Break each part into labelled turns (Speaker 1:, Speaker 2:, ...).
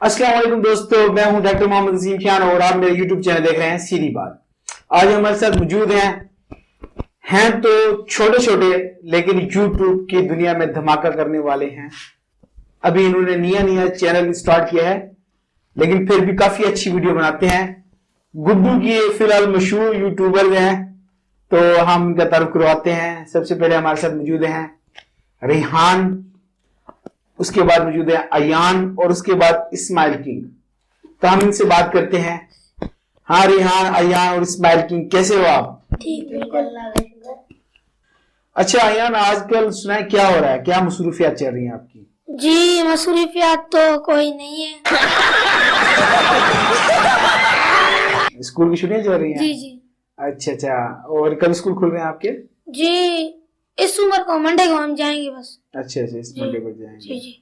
Speaker 1: अस्सलाम वालेकुम दोस्तों, मैं हूं डॉक्टर मोहम्मद अजीम खान और आप मेरे यूट्यूब चैनल देख रहे हैं सीधी बात। आज हमारे साथ मौजूद हैं तो छोटे छोटे लेकिन यूट्यूब की दुनिया में धमाका करने वाले हैं। अभी इन्होंने नया चैनल स्टार्ट किया है लेकिन फिर भी काफी अच्छी वीडियो बनाते हैं। गुड्डू की फिलहाल मशहूर यूट्यूबर हैं तो हम इनका तारुफ करवाते हैं। सबसे पहले हमारे साथ मौजूद हैं रेहान, उसके बाद मौजूद है अयान और उसके बाद इस्माइल किंग। तो हम इनसे बात करते हैं। हाँ रेहान, अयान और इस्माइल किंग, कैसे हो आप?
Speaker 2: ठीक, बिल्कुल।
Speaker 1: अच्छा अयान, आजकल सुना है क्या हो रहा है, क्या मसरूफियात चल रही हैं आपकी?
Speaker 2: जी मसरूफियात तो कोई नहीं है।
Speaker 1: स्कूल की छुट्टियां चल रही हैं?
Speaker 2: जी जी।
Speaker 1: अच्छा, और कब स्कूल खुल रहे हैं आपके?
Speaker 2: जी इस उम्र को मंडे को हम जाएंगे बस।
Speaker 1: अच्छा, इस मंडे को जाएंगे।
Speaker 2: जी जी।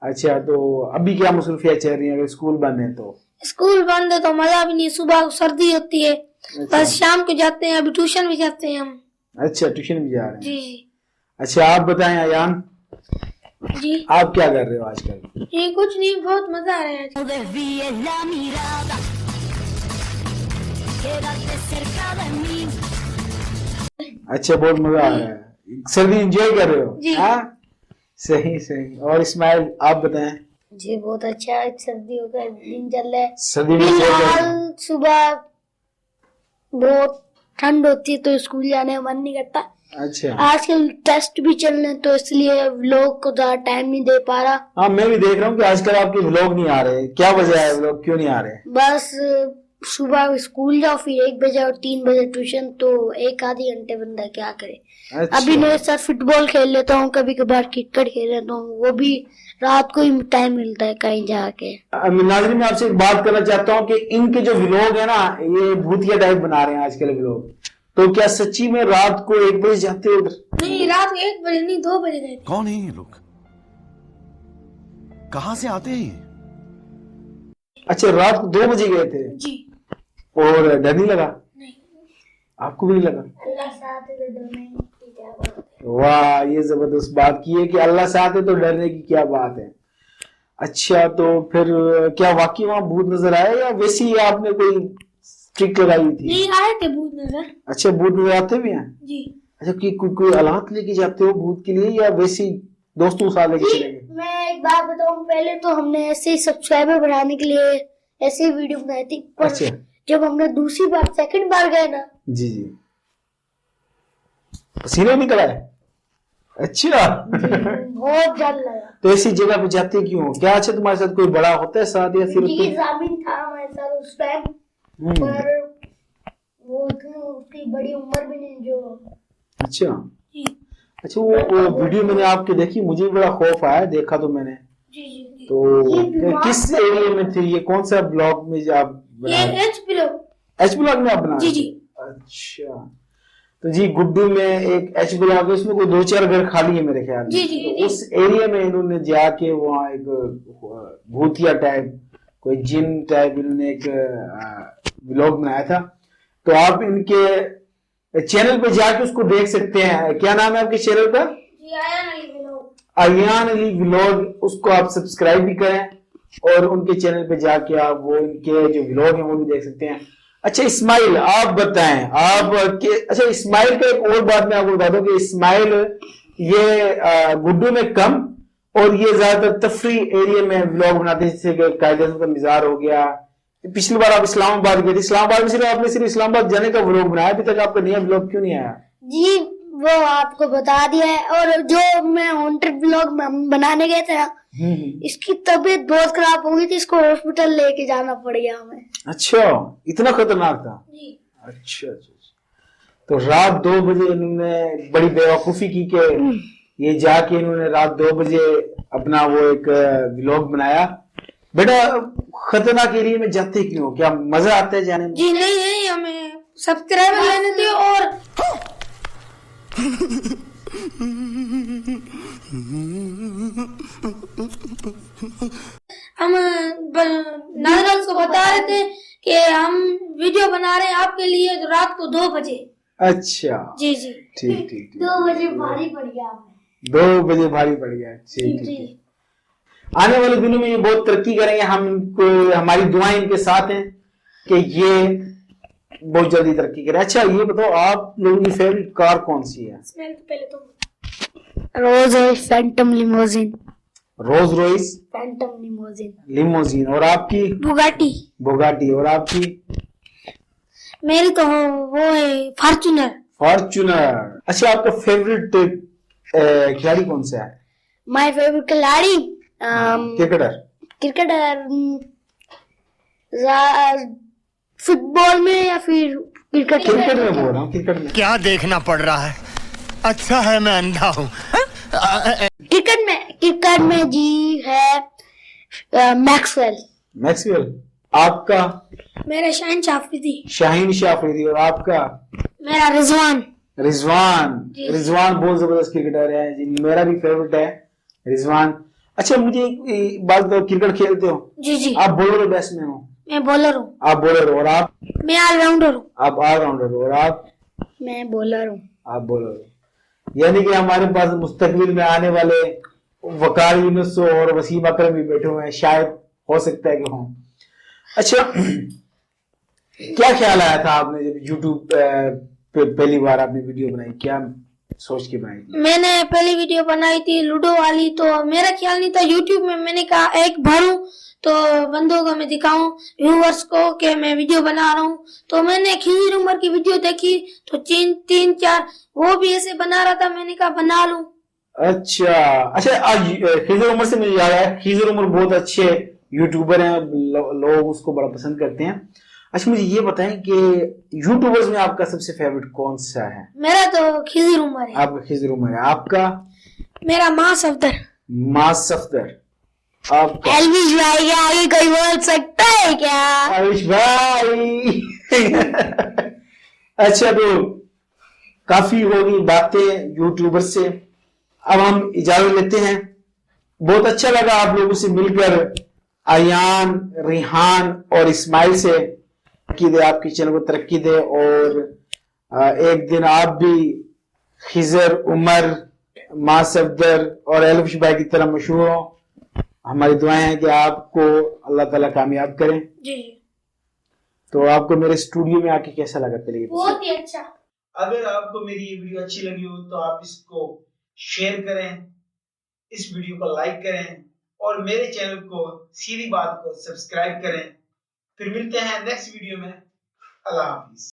Speaker 1: अच्छा, तो अभी क्या मसरूफियात चल रही है? अगर स्कूल बंद है तो?
Speaker 2: स्कूल बंद है तो मजा भी नहीं, सुबह को सर्दी होती है।
Speaker 1: अच्छा।
Speaker 2: बस शाम को जाते हैं, अभी ट्यूशन भी जाते हैं हम।
Speaker 1: अच्छा, ट्यूशन भी जा रहे हैं?
Speaker 2: जी जी।
Speaker 1: अच्छा, आप बताएं अयान,
Speaker 2: जी
Speaker 1: आप क्या कर रहे हो आजकल?
Speaker 2: ये कुछ नहीं, बहुत मजा आ रहा है।
Speaker 1: अच्छा, बहुत मजा आ रहा है, सर्दी एंजॉय कर रहे हो?
Speaker 2: जी।
Speaker 1: हाँ, सही। और इस्माइल आप बताएं।
Speaker 2: जी बहुत अच्छा, सर्दियों का दिन चल रहा है।
Speaker 1: सर्दी में क्या कर रहे हैं?
Speaker 2: सुबह बहुत ठंड होती है तो स्कूल जाने का मन नहीं करता।
Speaker 1: अच्छा,
Speaker 2: आजकल टेस्ट भी चल रहे हैं तो इसलिए व्लॉग को ज्यादा टाइम नहीं दे पा रहा।
Speaker 1: हाँ मैं भी देख रहा हूँ कि आजकल आपके व्लॉग नहीं आ रहे, क्या वजह है, व्लॉग क्यों नहीं आ रहे?
Speaker 2: बस सुबह स्कूल जाओ, फिर 1 बजे और 3 बजे ट्यूशन, तो एक आधे घंटे बंदा क्या करे।
Speaker 1: अच्छा।
Speaker 2: अभी मेरे साथ फुटबॉल खेल लेता हूँ, कभी कभार क्रिकेट खेल लेता हूँ, वो भी रात को ही टाइम मिलता है कहीं जाके।
Speaker 1: नाज़रीन, मैं आपसे एक बात करना चाहता हूँ कि इनके जो व्लॉग है ना, ये भूतिया टाइप बना रहे हैं आजकल व्लॉग। तो क्या सच्ची में रात को 1 बजे जाते हो?
Speaker 2: नहीं, रात को 1 बजे नहीं, 2 बजे गए थे।
Speaker 3: कौन है ये लोग, कहां से आते हैं?
Speaker 1: अच्छा, रात को 2 बजे गए थे
Speaker 2: जी।
Speaker 1: और डर नहीं लगा?
Speaker 2: नहीं,
Speaker 1: आपको भी नहीं लगा?
Speaker 2: अल्लाह साथ है तो डरने की क्या बात है।
Speaker 1: वाह, ये जबरदस्त बात की है कि अल्लाह साथ है तो डरने की क्या बात है। अच्छा, तो फिर क्या वाकई वहां भूत नजर आया या वैसे ही आपने कोई ट्रिक लगाई थी?
Speaker 2: नहीं, आए थे भूत नजर।
Speaker 1: अच्छा, भूत नजर आते भी हैं?
Speaker 2: जी।
Speaker 1: अच्छा, कि कोई अलात लेके जाते हो भूत के लिए या वैसे ही दोस्तों के साथ लेके चले गए?
Speaker 2: मैं एक बात बताऊं, पहले तो हमने ऐसे ही सब्सक्राइबर बढ़ाने के लिए ऐसे ही वीडियो बनाई थी, पर
Speaker 1: अच्छा।
Speaker 2: जब हमने दूसरी बार सेकंड बार गए ना,
Speaker 1: जी, पसीने निकला है? अच्छा।
Speaker 2: बहुत डर लगा।
Speaker 1: तो ऐसी जगह पे जाते क्यों हो? क्या अच्छा तुम्हारे साथ कोई बड़ा होता है साथ या सिर्फ
Speaker 2: जी जामिन था हमारे साथ उस टाइम, पर वो इतनी उसकी बड़ी उम्र भी नहीं जो।
Speaker 1: अच्छा।
Speaker 2: जी
Speaker 1: अच्छा, वो वीडियो मैंने आपके देखी, मुझे भी बड़ा खौफ आया, देखा तो मैंने।
Speaker 2: जी।
Speaker 1: तो किस एरिया में थे ये, कौन सा ब्लॉक में जो आप
Speaker 2: ये एच
Speaker 1: ब्लॉक में आप बना?
Speaker 2: जी।
Speaker 1: अच्छा, तो जी गुड्डू में एक एच ब्लॉक है, उसमें कोई 2-4 घर खाली है मेरे ख्याल में।
Speaker 2: जी।
Speaker 1: उस एरिया में इन्होंने जाके वहाँ एक भूतिया टाइप, कोई जिन टाइप इन्होंने एक ब्लॉग बनाया था। तो आप इनके चैनल पे जाके उसको देख सकते हैं। क्या नाम है आपके चैनल का? अयान अली व्लॉग। उसको आप सब्सक्राइब भी करें और उनके चैनल पे जाके आप वो इनके जो व्लॉग है वो भी देख सकते हैं। अच्छा इस्माइल, आप बताएं आप के, अच्छा इस्माइल का एक और बात मैं आपको बता दूं कि इस्माइल ये गुड्डू में कम और ये ज्यादातर तफरी एरिया में व्लॉग बनाते हैं, जैसे कि कायदे का मिजार हो गया। पिछली बार आप इस्लामाबाद गए थे, इस्लामाबाद में सिर्फ आपने सिर्फ इस्लामाबाद जाने का व्लॉग बनाया, अभी तक आपका नया व्लॉग क्यों नहीं आया?
Speaker 2: जी वो आपको बता दिया है, और जो मैं हॉन्टेड ब्लॉग बनाने गए थे ना, इसकी तबीयत बहुत खराब हो गई थी, इसको हॉस्पिटल लेके जाना पड़ गया हमें।
Speaker 1: अच्छा, इतना खतरनाक था?
Speaker 2: जी।
Speaker 1: अच्छा। तो रात 2 बजे इन्होंने बड़ी बेवकूफी की कि ये जाके इन्होंने रात 2 बजे अपना वो एक व्लॉग बनाया। बेटा खतरनाक एरिया में जाते क्यों, क्या मजा आता है जाने में?
Speaker 2: जी नहीं, हमें सब्सक्राइबर लेने थे और हम नाजरन को बता रहे थे कि हम वीडियो बना रहे हैं आपके लिए, तो रात को 2 बजे।
Speaker 1: अच्छा
Speaker 2: जी
Speaker 1: ठीक।
Speaker 2: 2 बजे भारी पड़ गया हमें।
Speaker 1: 2 बजे भारी पड़ गया, ठीक। आने वाले दिनों में ये बहुत तरक्की करेंगे, हमारी दुआएं इनके साथ हैं कि ये बहुत जल्दी तरक्की करें। अच्छा ये बताओ, आप लोगों की फेवरेट कार कौन सी है?
Speaker 2: पहले तो रोज रॉयस फैंटम लिमोजिन।
Speaker 1: रोज रॉयस
Speaker 2: फैंटम लिमोजिन।
Speaker 1: लिमोजिन। और आपकी?
Speaker 2: बुगाटी।
Speaker 1: बुगाटी। और आपकी?
Speaker 2: मेरी तो वो है फॉर्च्यूनर।
Speaker 1: फॉर्च्यूनर। अच्छा आपका फेवरेट खिलाड़ी कौन सा है?
Speaker 2: माय फेवरेट खिलाड़ी क्रिकेटर फुटबॉल में या फिर क्रिकेट?
Speaker 1: क्रिकेट में बोल रहा हूँ, क्रिकेट में।
Speaker 3: क्या देखना पड़ रहा है? अच्छा है मैं अंधा हूँ।
Speaker 2: क्रिकेट में जी है मैक्सवेल।
Speaker 1: आपका?
Speaker 2: मेरा शाहीन शाफरीदी।
Speaker 1: और आपका?
Speaker 2: मेरा
Speaker 1: रिजवान बहुत जबरदस्त क्रिकेटर है जी, मेरा भी फेवरेट है रिजवान। अच्छा मुझे एक बात बताओ, क्रिकेट खेलते हो?
Speaker 2: जी।
Speaker 1: आप बॉलर हो बैट्समैन हो?
Speaker 2: मैं बॉलर हूँ।
Speaker 1: आप बॉलर हो। और आप?
Speaker 2: मैं ऑलराउंडर हूँ।
Speaker 1: आप ऑलराउंडर हो। और आप?
Speaker 2: मैं बॉलर हूँ।
Speaker 1: आप बॉलर हो। यानी कि हमारे पास मुस्तकबिल में आने वाले वकार यूनुस और वसीम अकरम भी बैठे हुए हैं, शायद हो सकता है कि हों। अच्छा क्या ख्याल आया था आपने जब यूट्यूब पे पहली बार आपने वीडियो बनाई, क्या सोच के बनाई थी?
Speaker 2: मैंने पहली वीडियो बनाई थी लूडो वाली, तो मेरा ख्याल नहीं था यूट्यूब में। मैंने कहा एक भरूं तो बंदों को मैं दिखाऊं व्यूअर्स को कि मैं वीडियो बना रहा हूँ। तो मैंने खिज़िर उमर की वीडियो देखी तो 3-4 वो भी ऐसे बना रहा था, मैंने कहा बना लूं।
Speaker 1: अच्छा आज खिज़िर उमर से मुझे याद आया, खिज़िर उमर बहुत अच्छे यूट्यूबर हैं, लोग उसको बड़ा पसंद करते हैं। अच्छा मुझे ये बताएं कि यूट्यूबर्स में आपका सबसे फेवरेट कौन सा है?
Speaker 2: मेरा तो खिज़िर उमर है।
Speaker 1: आपका खिज़िर उमर है। आपका?
Speaker 2: मेरा माँ सफदर।
Speaker 1: आपका?
Speaker 2: एलविश भाई के आगे कोई बोल सकता है क्या?
Speaker 1: एलविश भाई। अच्छा तो काफी होगी बातें यूट्यूबर से, अब हम इजाजत लेते हैं। बहुत अच्छा लगा आप लोगों से मिलकर, आयान, रिहान और इस्माइल से। तरक्की दे, आपके चैनल को तरक्की दे, और एक दिन आप भी खिज़र उमर, माँ सफदर और एलविश भाई की तरह मशहूर हो। हमारी दुआएं हैं कि आपको अल्लाह ताला कामयाब करें।
Speaker 2: जी।
Speaker 1: तो आपको मेरे स्टूडियो में आके कैसा लगा? पहले
Speaker 2: बहुत ही अच्छा।
Speaker 1: अगर आपको मेरी ये वीडियो अच्छी लगी हो तो आप इसको शेयर करें, इस वीडियो को लाइक करें और मेरे चैनल को सीधी बात को सब्सक्राइब करें। फिर मिलते हैं नेक्स्ट वीडियो में। अल्लाह हाफिज।